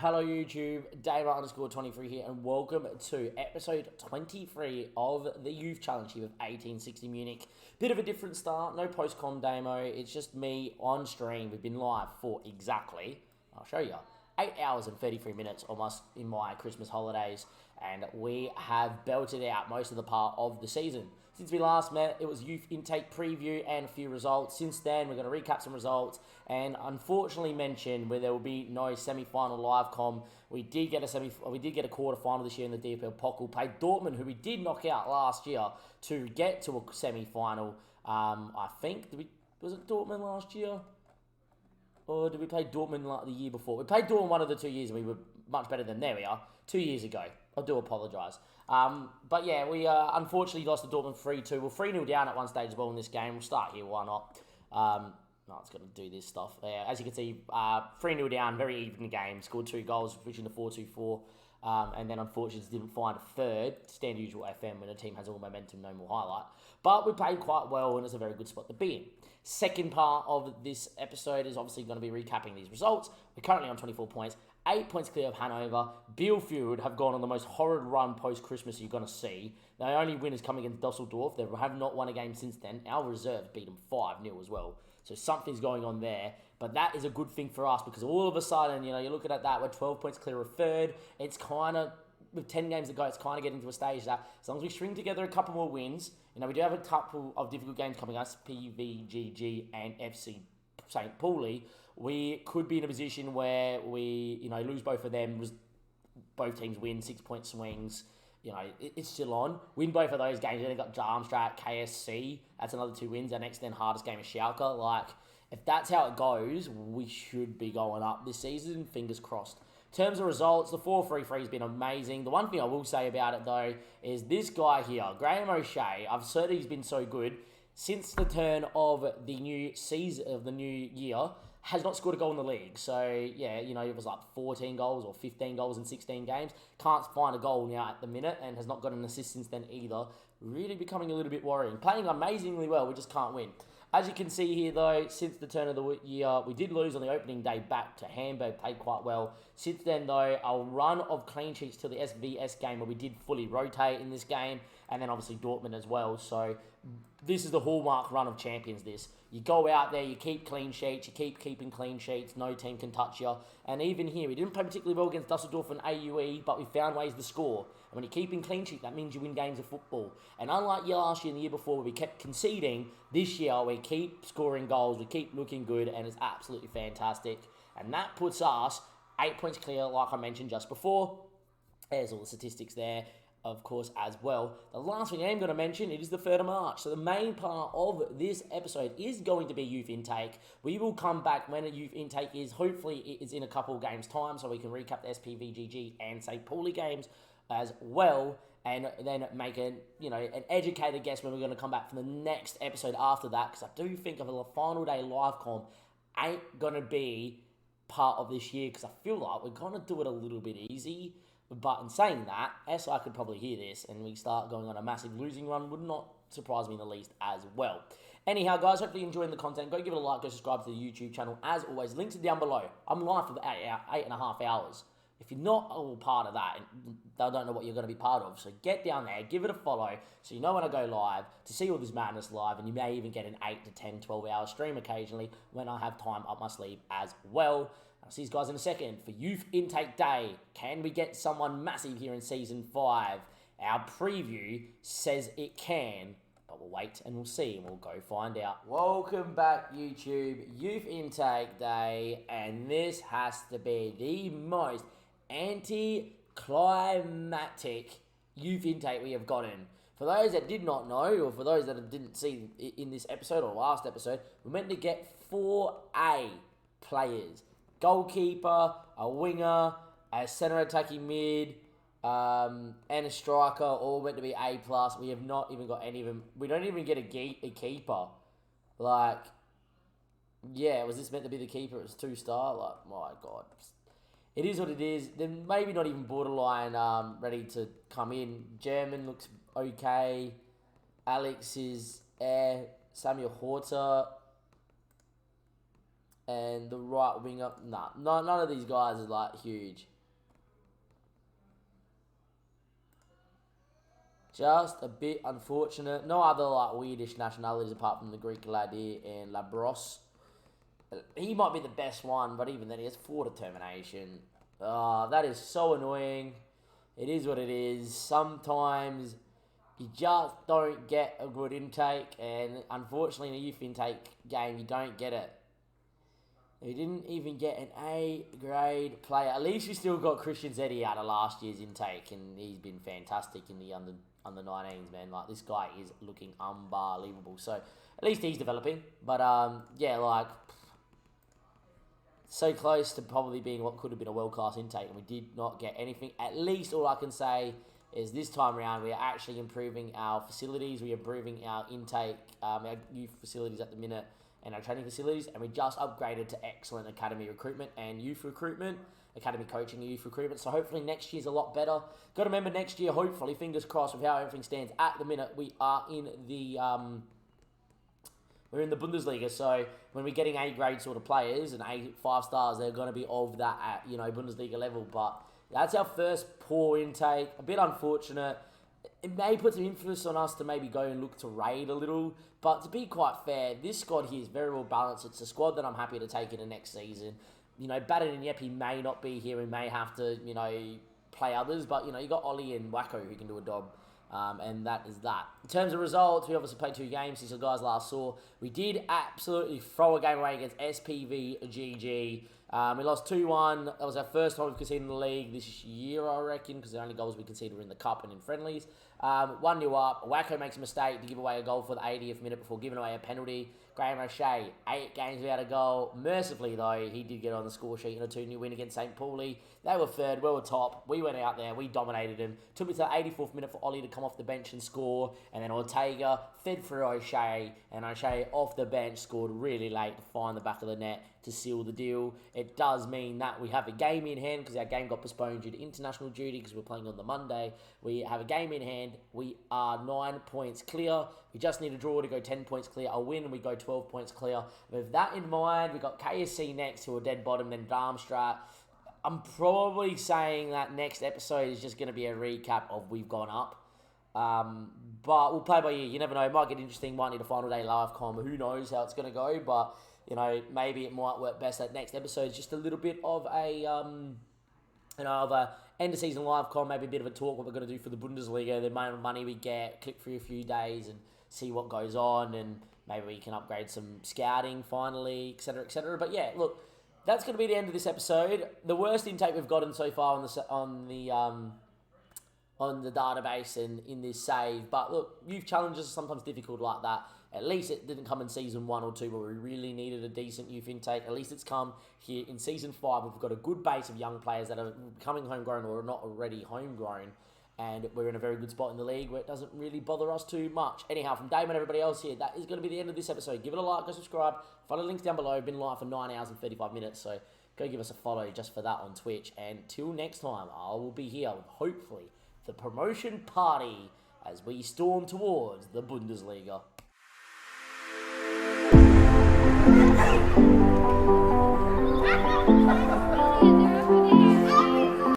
Hello YouTube, Damer_23 here, and welcome to episode 23 of the Youth Challenge here of 1860 Munich. Bit of a different start, no post-com demo, it's just me on stream. We've been live for exactly, I'll show you, 8 hours and 33 minutes almost in my Christmas holidays, and we have belted out most of the part of the season. Since we last met, it was youth intake preview and a few results. Since then, we're going to recap some results and unfortunately mention where there will be no semi-final live com. We did get a quarter-final this year in the DFL Pokal. Played Dortmund, who we did knock out last year, to get to a semi-final. I think was it Dortmund last year? Or did we play Dortmund the year before? We played Dortmund one of the 2 years and we were much better than, there we are, 2 years ago. I do apologise. But yeah, we unfortunately lost to Dortmund 3-2. We're 3-0 down at one stage as well in this game. We'll start here, why not? No, it's going to do this stuff. As you can see, 3-0 down, very even game. Scored 2 goals, switching to 4-2-4. And then unfortunately didn't find a third. Standard usual FM when a team has all momentum, no more highlight. But we played quite well and it's a very good spot to be in. Second part of this episode is obviously going to be recapping these results. We're currently on 24 points. 8 points clear of Hanover. Bielefeld have gone on the most horrid run post-Christmas you're going to see. Their only win is coming against Dusseldorf. They have not won a game since then. Our reserves beat them 5-0 as well. So something's going on there. But that is a good thing for us because all of a sudden, you know, you're looking at that, we're 12 points clear of third. It's kind of, with 10 games to go, it's kind of getting to a stage that as long as we string together a couple more wins, you know, we do have a couple of difficult games coming us, PVGG and FC St. Pauli, we could be in a position where we, you know, lose both of them, both teams win, 6-point swings, you know, it's still on. Win both of those games, then they've got Darmstadt, KSC, that's another 2 wins. Our next then hardest game is Schalke. Like, if that's how it goes, we should be going up this season, fingers crossed. In terms of results, the 4-3-3 has been amazing. The one thing I will say about it, though, is this guy here, Graham O'Shea, I've heard he's been so good. Since the turn of the new season, of the new year, has not scored a goal in the league. So, yeah, you know, it was like 14 goals or 15 goals in 16 games. Can't find a goal now at the minute and has not got an assist since then either. Really becoming a little bit worrying. Playing amazingly well, we just can't win. As you can see here, though, since the turn of the year, we did lose on the opening day back to Hamburg, played quite well. Since then, though, our run of clean sheets till the SVS game where we did fully rotate in this game, and then obviously Dortmund as well. So this is the hallmark run of champions, this. You go out there, you keep clean sheets, you keep keeping clean sheets, no team can touch you. And even here, we didn't play particularly well against Dusseldorf and AUE, but we found ways to score. And when you're keeping clean sheet, that means you win games of football. And unlike last year and the year before, where we kept conceding, this year we keep scoring goals, we keep looking good, and it's absolutely fantastic. And that puts us 8 points clear, like I mentioned just before. There's all the statistics there, of course, as well. The last thing I am going to mention, it is the 3rd of March. So the main part of this episode is going to be youth intake. We will come back when a youth intake is. Hopefully it is in a couple of games' time so we can recap the SPVGG and St. Pauli games as well, and then make an educated guess when we're going to come back for the next episode after that, because I do think of a final day live com ain't going to be part of this year, because I feel like we're going to do it a little bit easy. But in saying that, SI could probably hear this and we start going on a massive losing run, would not surprise me in the least as well. Anyhow, guys, hopefully you're enjoying the content. Go give it a like, go subscribe to the YouTube channel. As always, links are down below. I'm live for the 8.5 hours. If you're not all part of that, I don't know what you're going to be part of. So get down there, give it a follow, so you know when I go live, to see all this madness live, and you may even get an 8 to 10, 12 hour stream occasionally when I have time up my sleeve as well. I'll see you guys in a second for Youth Intake Day. Can we get someone massive here in Season 5? Our preview says it can, but we'll wait and we'll see and we'll go find out. Welcome back, YouTube. Youth Intake Day, and this has to be the most anticlimactic youth intake we have gotten. For those that did not know, or for those that didn't see in this episode or last episode, we're meant to get 4A players. Goalkeeper, a winger, a centre attacking mid, and a striker, all meant to be A+. We have not even got any of them. We don't even get a keeper. Like, yeah, was this meant to be the keeper? It was 2-star. Like, my God. It is what it is. They're maybe not even borderline ready to come in. German looks okay. Alex is Samuel Horter. And the right winger, none of these guys are like huge. Just a bit unfortunate. No other like weirdish nationalities apart from the Greek lad here and Labros. He might be the best one, but even then he has 4 determination. That is so annoying. It is what it is. Sometimes you just don't get a good intake, and unfortunately in a youth intake game you don't get it. We didn't even get an A grade player. At least we still got Christian Zeddy out of last year's intake, and he's been fantastic in the under 19s, man. Like, this guy is looking unbelievable. So at least he's developing. But yeah, like, so close to probably being what could have been a world-class intake, and we did not get anything. At least all I can say is this time around we are actually improving our facilities. We are improving our intake, our youth facilities at the minute, and our training facilities, and we just upgraded to excellent academy recruitment and youth recruitment, academy coaching and youth recruitment. So hopefully next year's a lot better. Got to remember next year, hopefully, fingers crossed, with how everything stands at the minute, we are in the we're in the Bundesliga. So when we're getting A grade sort of players and A 5 stars, they're going to be of that at Bundesliga level. But that's our first poor intake. A bit unfortunate. It may put some influence on us to maybe go and look to raid a little. But to be quite fair, this squad here is very well balanced. It's a squad that I'm happy to take into next season. Batten and Yepi may not be here. We may have to, play others. But, you got Ollie and Wacko who can do a job. And that is that. In terms of results, we obviously played 2 games since you guys last saw. We did absolutely throw a game away against SPVGG. We lost 2-1. That was our first time we've conceded in the league this year, I reckon, because the only goals we conceded were in the cup and in friendlies. 1-0 up. Wacko makes a mistake to give away a goal for the 80th minute before giving away a penalty. Graham O'Shea, 8 games without a goal. Mercifully, though, he did get on the score sheet in a 2-0 win against St. Pauli. They were third, we were top. We went out there, we dominated him. Took me to the 84th minute for Ollie to come off the bench and score. And then Ortega fed through O'Shea, and O'Shea off the bench scored really late to find the back of the net to seal the deal. It does mean that we have a game in hand because our game got postponed due to international duty because we're playing on the Monday. We have a game in hand. We are 9 points clear. We just need a draw to go 10 points clear. A win, we go 12 points clear. With that in mind, we've got KSC next, who are dead bottom, then Darmstadt. I'm probably saying that next episode is just going to be a recap of we've gone up. But we'll play by ear. You never know. It might get interesting. Might need a final day live com. Who knows how it's going to go. But, maybe it might work best that next episode is just a little bit of a, of a end of season live com. Maybe a bit of a talk what we're going to do for the Bundesliga. The amount of money we get, click through a few days and see what goes on. And maybe we can upgrade some scouting finally, etc., etc. But yeah, look, that's going to be the end of this episode. The worst intake we've gotten so far on the database and in this save. But look, youth challenges are sometimes difficult like that. At least it didn't come in season 1 or 2 where we really needed a decent youth intake. At least it's come here in season 5. We've got a good base of young players that are becoming homegrown or are not already homegrown. And we're in a very good spot in the league where it doesn't really bother us too much. Anyhow, from Dave and everybody else here, that is going to be the end of this episode. Give it a like, go subscribe. Follow the links down below. Been live for 9 hours and 35 minutes. So go give us a follow just for that on Twitch. And till next time, I will be here with hopefully the promotion party as we storm towards the Bundesliga.